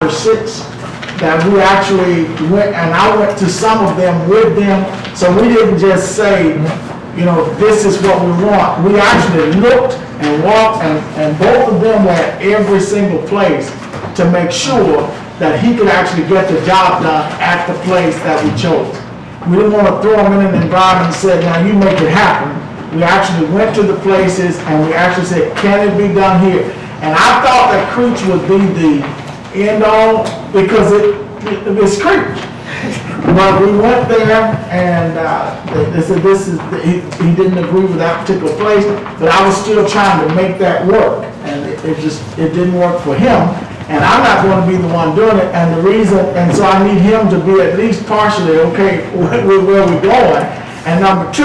or 6 that we actually went, and I went to some of them with them, so we didn't just say, you know, this is what we want. We actually looked and walked, and both of them were at every single place to make sure that he could actually get the job done at the place that we chose. We didn't want to throw him in an environment and say, now you make it happen. We actually went to the places and we actually said, can it be done here? And I thought that Creech would be the end all because it's Creech. But we went there and they said he didn't agree with that particular place, but I was still trying to make that work. And it didn't work for him. And I'm not going to be the one doing it. And the reason, and so I need him to be at least partially okay with where we're going. And number 2,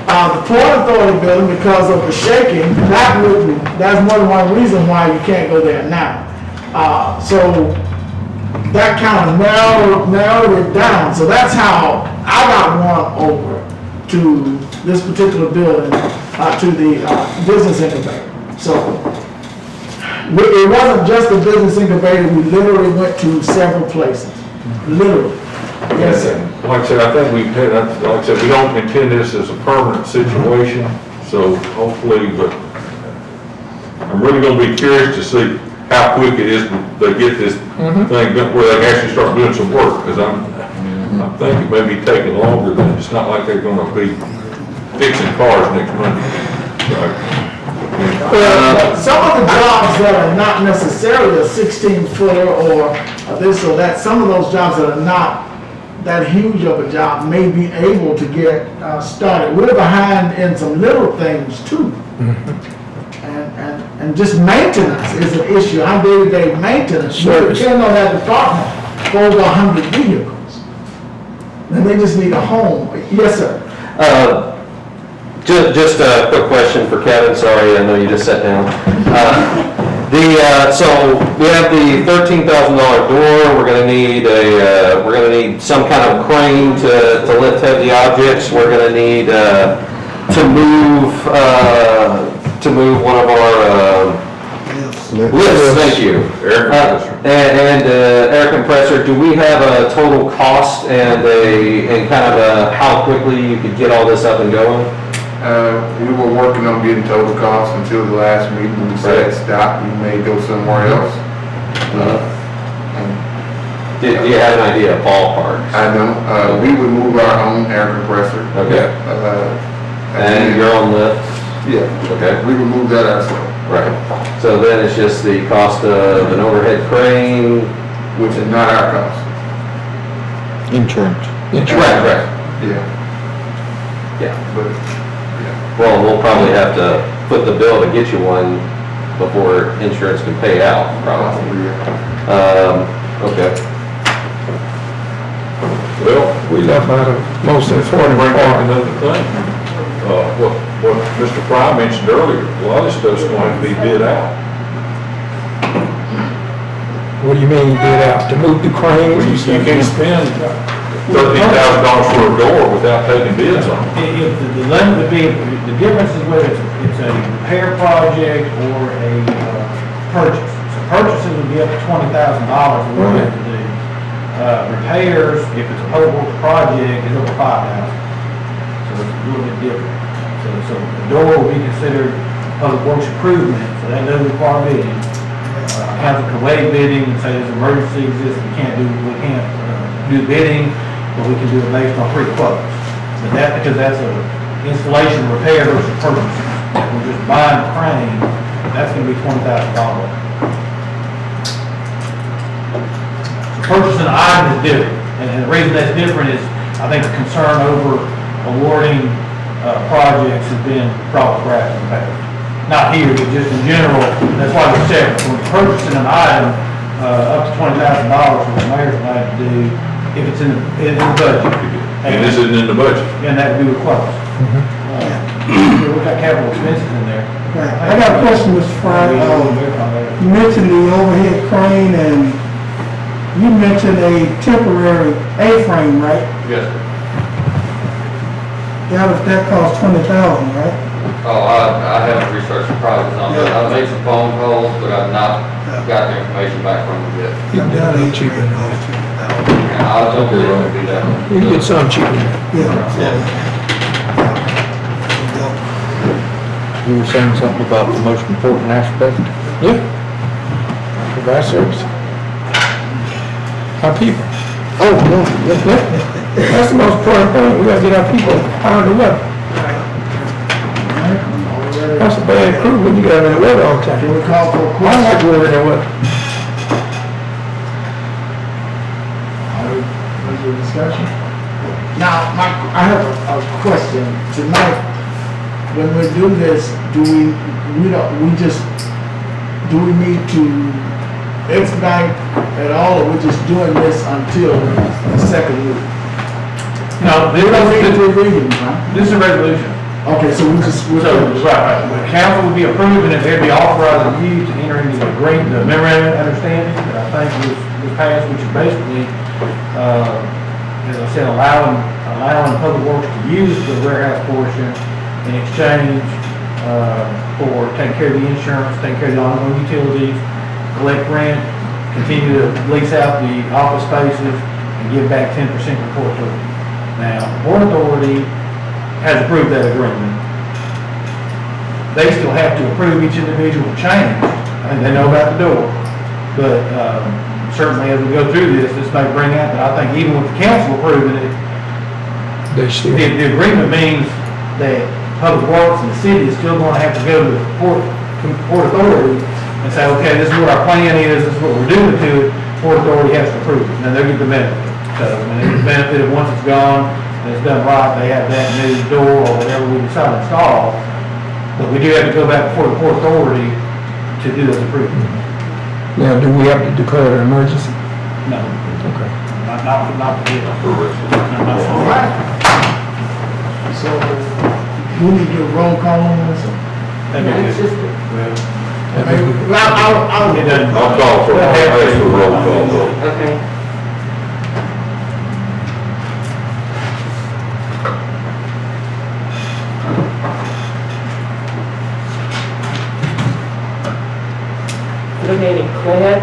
the Port Authority building, because of the shaking, that's more than one reason why you can't go there now. So that kind of narrowed it down. So that's how I got one over to this particular building, to the business incubator. So it wasn't just a business incubator, we literally went to several places, literally. Yes, sir. Like I said, I think we don't intend this as a permanent situation, so hopefully, but I'm really gonna be curious to see how quick it is they get this thing done, where they can actually start doing some work, because I think it may be taking longer than, it's not like they're gonna be fixing cars next Monday. Some of the jobs that are not necessarily a 16-footer or this or that, some of those jobs that are not that huge of a job may be able to get started. We're behind in some little things too. And just maintenance is an issue. Our day-to-day maintenance. We depend on that department for over 100 vehicles. And they just need a home. Yes, sir. Just a quick question for Kevin. Sorry, I know you just sat down. So we have the $13,000 door. We're going to need some kind of crane to lift heavy objects. We're going to need to move one of our lifts. Thank you. Air compressor. And air compressor. Do we have a total cost and kind of how quickly you could get all this up and going? We were working on getting total costs until the last meeting. We said stop, we may go somewhere else. Do you have an idea of ballpark? I don't. We would move our own air compressor. Okay. And your own lift? Yeah. Okay. We would move that ourselves. Right. So then it's just the cost of an overhead crane? Which is not our cost. Insurance. Right. Yeah. But, Well, we'll probably have to put the bill to get you one before insurance can pay out, probably. Okay. Well, We left out a most important bring back part. another thing. What Mr. Fry mentioned earlier, a lot of this stuff's going to be bid out. What do you mean bid out? To move the cranes? You can't spend $13,000 for a door without taking bids on it. The limit would be, the difference is whether it's a repair project or a purchase. So purchases would be up to $20,000 we're going to do. Repairs, if it's a public works project, is over $5,000. So it's a little bit different. So the door will be considered public works improvement, so that does require bidding. Council can waive bidding and say there's an emergency exists, we can't do bidding, but we can do it based on free quotes. But because that's a installation, repair versus purchase. If we're just buying a crane, that's gonna be $20,000. So purchasing an item is different, and the reason that's different is, I think the concern over awarding projects has been brought to grass in the past. Not here, but just in general, that's why we're separate. When we're purchasing an item, up to $20,000, what the mayor's allowed to do, if it's in the budget. And this isn't in the budget. And that would be with quotes. We've got capital expenses in there. Right. I got a question, Mr. Fry. You mentioned the overhead crane and you mentioned a temporary A-frame, right? Yes. That cost $20,000, right? Oh, I haven't researched the prices on it. I've made some phone calls, but I've not got the information back from them yet. You can get it cheaper than that. And I don't believe it'll be that much. You can get some cheaper than that. You were saying something about the most important aspect? Yeah. Provide service. Our people. Oh, no, That's the most important thing. We gotta get our people out of the weather. That's a bad crew when you got in the weather all the time. Can we call for a I don't like question? going in the weather. Further discussion? Now, I have a question. Tonight, when we do this, do we need to expedite at all, or we're just doing this until the second week? No, We don't need three readings, right? this is a resolution. Okay, so we're So, right, the council would be approving and they'd be authorizing you to enter into the agreement, the memorandum of understanding that I think was passed, which is basically, as I said, allowing Public Works to use the warehouse portion in exchange, for taking care of the insurance, taking care of the ongoing utilities, collect rent, continue to lease out the office spaces, and give back 10% report to it. Now, the Port Authority has approved that agreement. They still have to approve each individual change, and they know about the door. But certainly as we go through this may bring out, but I think even with the council approving it, They still. the agreement means that Public Works and the city is still gonna have to go to the Port Authority and say, okay, this is what our plan is, this is what we're doing to it. Port Authority has to approve it, and they'll get the benefit. So, when they get the benefit of once it's gone, and it's done right, they have that new door or whatever we decide to install. But we do have to go back before the Port Authority to do those approvals. Now, do we have to declare an emergency? No, Okay. not for this. All right. So, we need to do a roll call on this? That'd be good. I'll It doesn't- I'll call for, I'll ask for roll call vote. Okay. Looking Claire?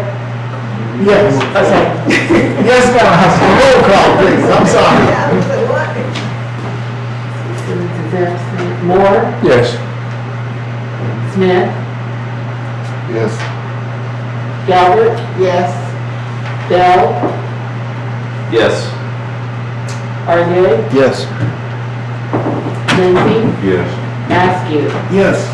Yes. Okay. Yes, ma'am. Roll call, please. I'm sorry. Moore, Yes. Smith, Yes. Galbert, Yes. Bell, Yes. Argid, Yes. Lindsay, Yes. Askew. Yes.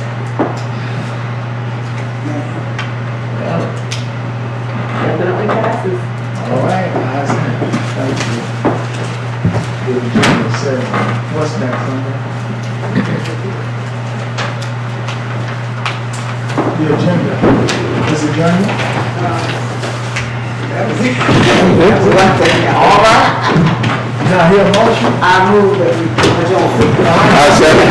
Definitely passes. All right, ayes have it. Thank you. The agenda says, what's next on there? The agenda. This agenda? All right. Now, hear a motion? I move that we adjourn. I second.